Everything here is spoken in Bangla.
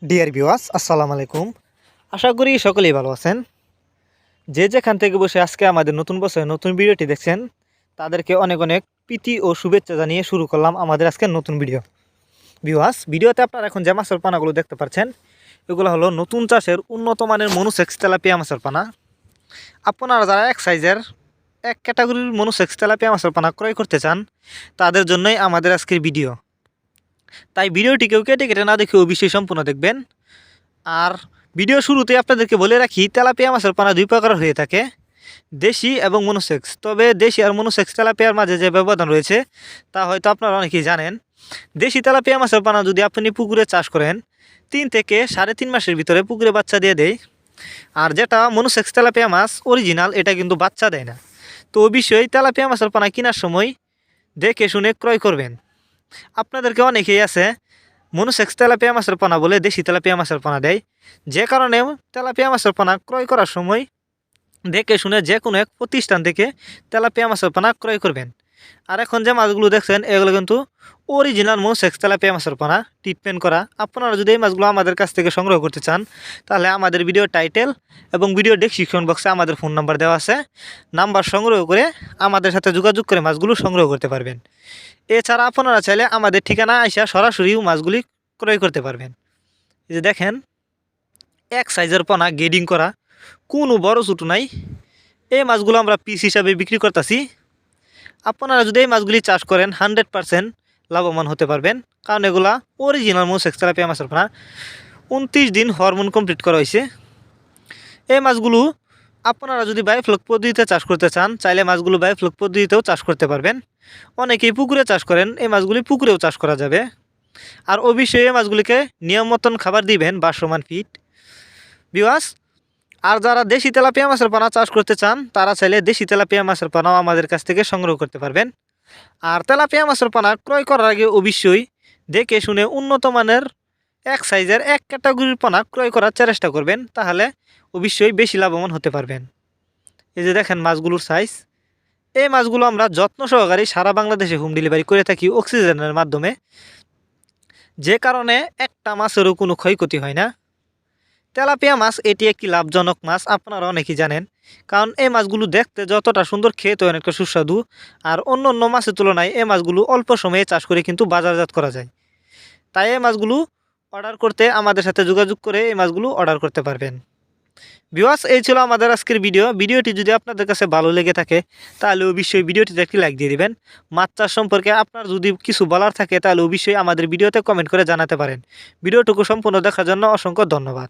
ডিয়ার ভিউয়ার্স, আসসালামু আলাইকুম। আশা করি সকলেই ভালো আছেন। যে যেখান থেকে বসে আজকে আমাদের নতুন বছরের নতুন ভিডিওটি দেখছেন তাদেরকে অনেক অনেক প্রীতি ও শুভেচ্ছা জানিয়ে শুরু করলাম আমাদের আজকের নতুন ভিডিও। ভিউয়ার্স, ভিডিওতে আপনারা এখন যে মাছের পানাগুলো দেখতে পাচ্ছেন এগুলো হলো নতুন চাষের উন্নত মানের মনোসেক্স তেলাপিয়া মাছের পানা। আপনারা যারা এক সাইজের এক ক্যাটাগরির মনোসেক্স তেলাপিয়া মাছের পানা ক্রয় করতে চান তাদের জন্যই আমাদের আজকের ভিডিও। তাই ভিডিওটি কেউ কেটে কেটে না দেখে অবশ্যই সম্পূর্ণ দেখবেন। আর ভিডিও শুরুতে আপনাদেরকে বলে রাখি, তেলাপিয়া মাছের পানা দুই প্রকার হয়ে থাকে, দেশি এবং মনোসেক্স। তবে দেশি আর মনোসেক্স তেলাপিয়ার মাঝে যে ব্যবধান রয়েছে তা হয়তো আপনারা অনেকেই জানেন। দেশি তেলাপিয়া মাছের পানা যদি আপনি পুকুরে চাষ করেন 3 থেকে 3.5 মাসের ভিতরে পুকুরে বাচ্চা দিয়ে দেয়। আর যেটা মনোসেক্স তেলাপিয়া মাছ অরিজিনাল, এটা কিন্তু বাচ্চা দেয় না। তো অবশ্যই তেলাপিয়া মাছের পানা কেনার সময় দেখে শুনে ক্রয় করবেন। আপনাদেরকে অনেকেই আছে মনোসেক্স তেলাপিয়া মাছের পোনা বলে দেশি তেলাপিয়া মাছের পোনা দেয়, যে কারণে তেলাপিয়া মাছের পোনা ক্রয় করার সময় দেখে শুনে যে কোনো এক প্রতিষ্ঠান থেকে তেলাপিয়া মাছের পোনা ক্রয় করবেন। আর এখন যে মাছগুলো দেখছেন এগুলো কিন্তু অরিজিনাল মনোসেক্স তেলাপিয়া মাছের পোনা ট্রিটমেন্ট করা। আপনারা যদি এই মাছগুলো আমাদের কাছ থেকে সংগ্রহ করতে চান তাহলে আমাদের ভিডিও টাইটেল এবং ভিডিও ডেসক্রিপশন বক্সে আমাদের ফোন নাম্বার দেওয়া আছে, নাম্বার সংগ্রহ করে আমাদের সাথে যোগাযোগ করে মাছগুলো সংগ্রহ করতে পারবেন। এছাড়া আপনারা চাইলে আমাদের ঠিকানা আইসা সরাসরি মাছগুলি ক্রয় করতে পারবেন। এই যে দেখেন, এক সাইজের পোনা গেডিং করা, কোনো বড় ছোটো নাই। এই মাছগুলো আমরা পিস হিসাবে বিক্রি করতেছি। আপনারা যদি এই মাছগুলি চাষ করেন 100% লাভবান হতে পারবেন, কারণ এগুলা অরিজিনাল মনোসেক্স তেলাপিয়া মাছের পোনা। 29 দিন হরমোন কমপ্লিট করা হয়েছে। এই মাছগুলো আপনারা যদি বায়োফ্লক পদ্ধতিতে চাষ করতে চান চাইলে মাছগুলো বায়োফ্লক পদ্ধতিতেও চাষ করতে পারবেন। অনেকেই পুকুরে চাষ করেন, এই মাছগুলি পুকুরেও চাষ করা যাবে। আর অবশ্যই এই মাছগুলিকে নিয়ম মতন খাবার দিবেন বাসমান ফিট। ভিউয়ার্স, আর যারা দেশি তেলাপিয়া মাছের পোনা চাষ করতে চান তারা চাইলে দেশি তেলাপিয়া মাছের পোনাও আমাদের কাছ থেকে সংগ্রহ করতে পারবেন। আর তেলাপিয়া মাছের পোনা ক্রয় করার আগে অবশ্যই দেখে শুনে উন্নত মানের এক সাইজের এক ক্যাটাগরির পোনা ক্রয় করার চেষ্টা করবেন, তাহলে অবশ্যই বেশি লাভবান হতে পারবেন। এই যে দেখেন মাছগুলোর সাইজ। এই মাছগুলো আমরা যত্ন সহকারে সারা বাংলাদেশে হোম ডেলিভারি করে থাকি অক্সিজেনের মাধ্যমে, যে কারণে একটা মাছেরও কোনো ক্ষয়ক্ষতি হয় না। তেলাপিয়া মাছ এটি একটি লাভজনক মাছ, আপনারা অনেকেই জানেন, কারণ এই মাছগুলো দেখতে যতটা সুন্দর খেতে অনেকটা সুস্বাদু। আর অন্য অন্য মাছের তুলনায় এই মাছগুলো অল্প সময়ে চাষ করে কিন্তু বাজারজাত করা যায়। তাই এই মাছগুলো অর্ডার করতে আমাদের সাথে যোগাযোগ করে এই মাছগুলো অর্ডার করতে পারবেন। ভিউয়ার্স, এই ছিল আমাদের আজকের ভিডিওটি যদি আপনাদের কাছে ভালো লেগে থাকে তাহলে অবশ্যই ভিডিওটিতে একটি লাইক দিয়ে দিবেন। মাছ চাষ সম্পর্কে আপনার যদি কিছু বলার থাকে তাহলে অবশ্যই আমাদের ভিডিওতে কমেন্ট করে জানাতে পারেন। ভিডিওটুকু সম্পূর্ণ দেখার জন্য অসংখ্য ধন্যবাদ।